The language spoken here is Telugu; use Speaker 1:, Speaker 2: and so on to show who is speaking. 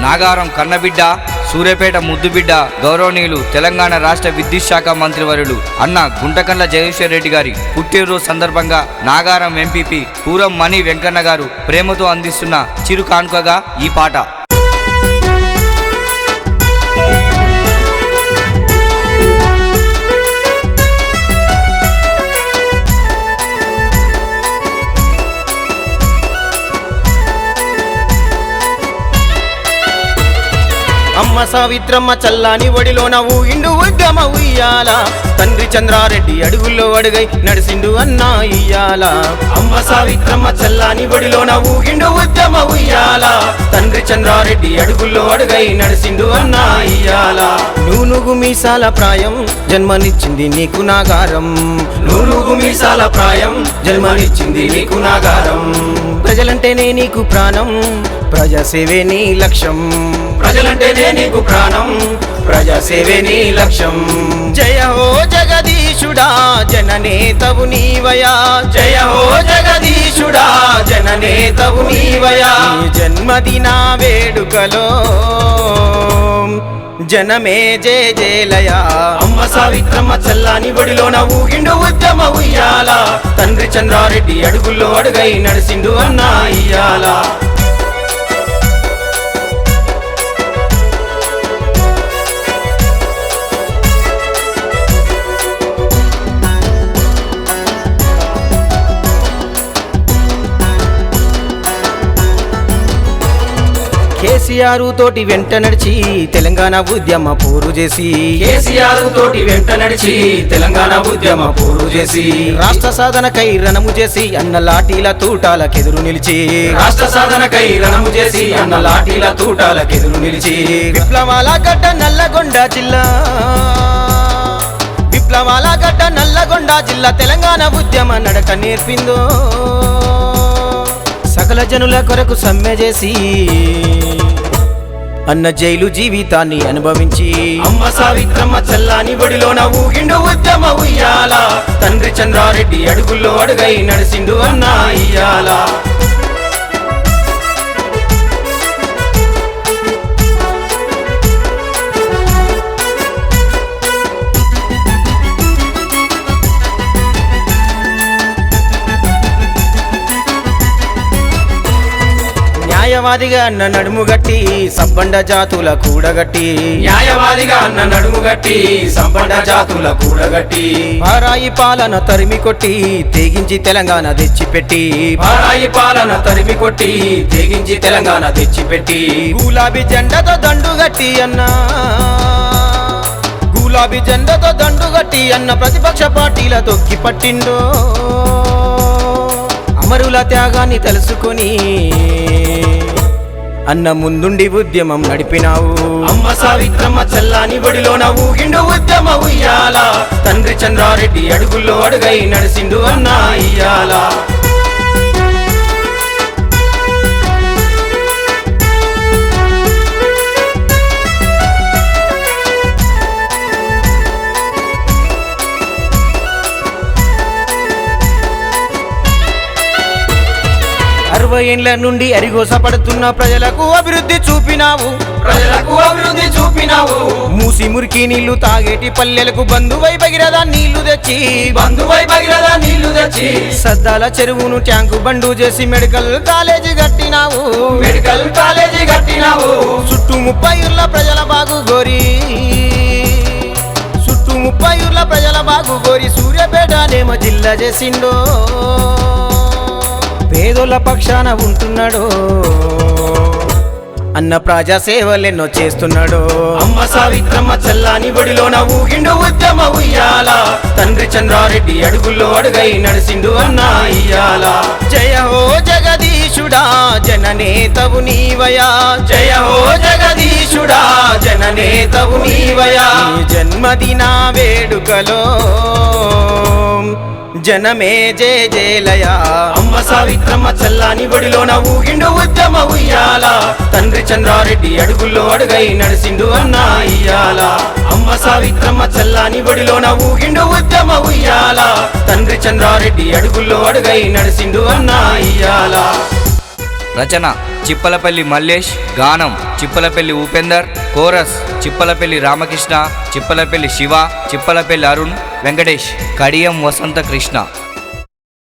Speaker 1: నాగారం కన్నబిడ్డ, సూర్యాపేట ముద్దుబిడ్డ, గౌరవనీయులు తెలంగాణ రాష్ట్ర విద్యుత్ శాఖ మంత్రివర్యులు అన్న గుంటకండ్ల జగదీశ్వర్ రెడ్డి గారి పుట్టినరోజు సందర్భంగా నాగారం ఎంపీపీ పూరం మణి వెంకన్న గారు ప్రేమతో అందిస్తున్న చిరు కానుకగా ఈ పాట.
Speaker 2: అమ్మ సావిత్రమ్మ చల్లాని ఒడిలోన ఊగిండు ఉద్యమ ఉయ్యాల, తండ్రి చంద్రారెడ్డి అడుగుల్లో అడుగై నడిసిండు అన్నా ఇయ్యాల. అమ్మ సావిత్రమ్మ చల్లాని ఒడిలోన ఊగిండు ఉద్యమ ఉయ్యాల, తండ్రి చంద్రారెడ్డి అడుగుల్లో అడుగై నడిసిండు అన్నా ఇయ్యాల. నూనుగు మీసాల ప్రాయం జన్మనిచ్చింది నీకు నాగారం, నూనుగు మీసాల ప్రాయం జన్మనిచ్చింది నీకు నాగారం. ప్రజలంటేనే నీకు ప్రాణం, ప్రజాసేవే నీ లక్ష్యం, ప్రజలంటేనే నీకు ప్రాణం, ప్రజాసేవే నీ లక్ష్యం. జయ హో జగదీశుడా జననేతవు నీవయా, జయ హో జగదీశుడా జననేతవు నీవయా. జన్మదిన వేడుకలో జనమే జయ జయలయా. అమ్మ సావిత్రమ్మ చల్లాని ఒడిలోన ఊగిండు ఉద్యమ ఉయ్యాల, తండ్రి చంద్రారెడ్డి అడుగుల్లో అడుగై నడిసిండు అన్నా ఇయ్యాల. కేసీఆర్ తోటి వెంట నడిచి తెలంగాణ ఉద్యమ పోరు చేసి, కేసీఆర్ తోటి వెంట నడిచి తెలంగాణ ఉద్యమ పోరు చేసి, రాష్ట్ర సాధనకై రణము చేసి అన్న లాఠీల తూటాలకెదురు నిలిచి, రాష్ట్ర సాధనకై రణము చేసి అన్న లాఠీల తూటాలకెదురు నిలిచి. విప్లవాల గడ్డ నల్లగొండ జిల్లా, విప్లవాల గడ్డ నల్లగొండ జిల్లా తెలంగాణ ఉద్యమ నడక నేర్పిందో. సకల జనుల కొరకు సమ్మె చేసి అన్న జైలు జీవితాన్ని అనుభవించి, అమ్మ సావిత్రమ్మ చల్లాని ఒడిలోన ఊగిండు ఉద్యమ ఉయ్యాల, తండ్రి చంద్రారెడ్డి అడుగుల్లో అడుగై నడిసిండు అన్నా ఇయ్యాల. న్యాయవాదిగా అన్న నడుము గట్టి సంబండ జాతుల కూడగట్టి, న్యాయవాదిగా అన్న నడుము గట్టి సంబండ జాతుల కూడగట్టి, పారాయి పాలన తరిమి కొట్టి తెగించి తెలంగాణ తెచ్చిపెట్టి, పారాయి పాలన తరిమి కొట్టి తెగించి తెలంగాణ తెచ్చిపెట్టి. గులాబీ జెండాతో దండు గట్టి అన్న, గులాబీ జెండాతో దండు గట్టి అన్న ప్రతిపక్ష పార్టీల తొక్కి పట్టిండో. అమరుల త్యాగాన్ని తెలుసుకొని అన్న ముందుండి ఉద్యమం నడిపినావు. అమ్మ సావిత్రమ్మ చల్లాని ఒడిలోన ఊగిండు ఉద్యమ ఉయ్యాల, తండ్రి చంద్రారెడ్డి అడుగుల్లో అడుగై నడిసిండు అన్నా ఇయ్యాల. ఏండ్ల నుండి అరిగోస పడుతున్న ప్రజలకు అభివృద్ధి చూపినావు, ప్రజలకు అభివృద్ధి చూపినావు. మూసి మురికి నీళ్లు తాగేటి పల్లెలకు బంధువై భగీరథ నీళ్లు తెచ్చి, బంధువై భగీరథ నీళ్లు తెచ్చి, సద్దాల చెరువును ట్యాంకు బండు చేసి మెడికల్ కాలేజీ కట్టినావు, మెడికల్ కాలేజీ కట్టినావు. చుట్టూ 30 ఊర్ల ప్రజల బాగు గోరి, చుట్టూ 30 ఊర్ల ప్రజల బాగు గోరి సూర్యాపేట నేమ జిల్లా చేసిండో. పేదోళ్ళ పక్షాన ఉంటున్నాడో అన్న ప్రజా సేవలెన్నో చేస్తున్నాడో. అమ్మ సావిత్రమ్మ చల్లాని ఒడిలోన ఊగిండు ఉద్యమ ఉయ్యాల, తండ్రి చంద్రారెడ్డి అడుగుల్లో అడుగై నడిసిండు అన్నా ఇయ్యాల. జయ హో జగదీశుడా జననేతవు నీవయా, జయ హో జగదీశుడా జననేతవు నీవయా. జన్మదిన వేడుకలో జనమే జయ జయలయా. అమ్మ సావిత్రమ్మ చల్లాని ఒడిలోన ఊగిండు ఉద్యమ ఉయ్యాల, తండ్రి చంద్రారెడ్డి అడుగుల్లో అడుగై నడిసిండు అన్నా ఇయ్యాల. అమ్మ సావిత్రమ్మ చల్లాని ఒడిలోన ఊగిండు ఉద్యమ ఉయ్యాల, తండ్రి చంద్రారెడ్డి అడుగుల్లో అడుగై నడిసిండు అన్నా ఇయ్యాల.
Speaker 1: రచన చిప్పలపల్లి మల్లేష్, గానం చిప్పలపల్లి ఉపేందర్, కోరస్ చిప్పలపల్లి రామకృష్ణ, చిప్పలపల్లి శివ, చిప్పలపల్లి అరుణ్, వెంకటేష్, కడియం వసంత కృష్ణ.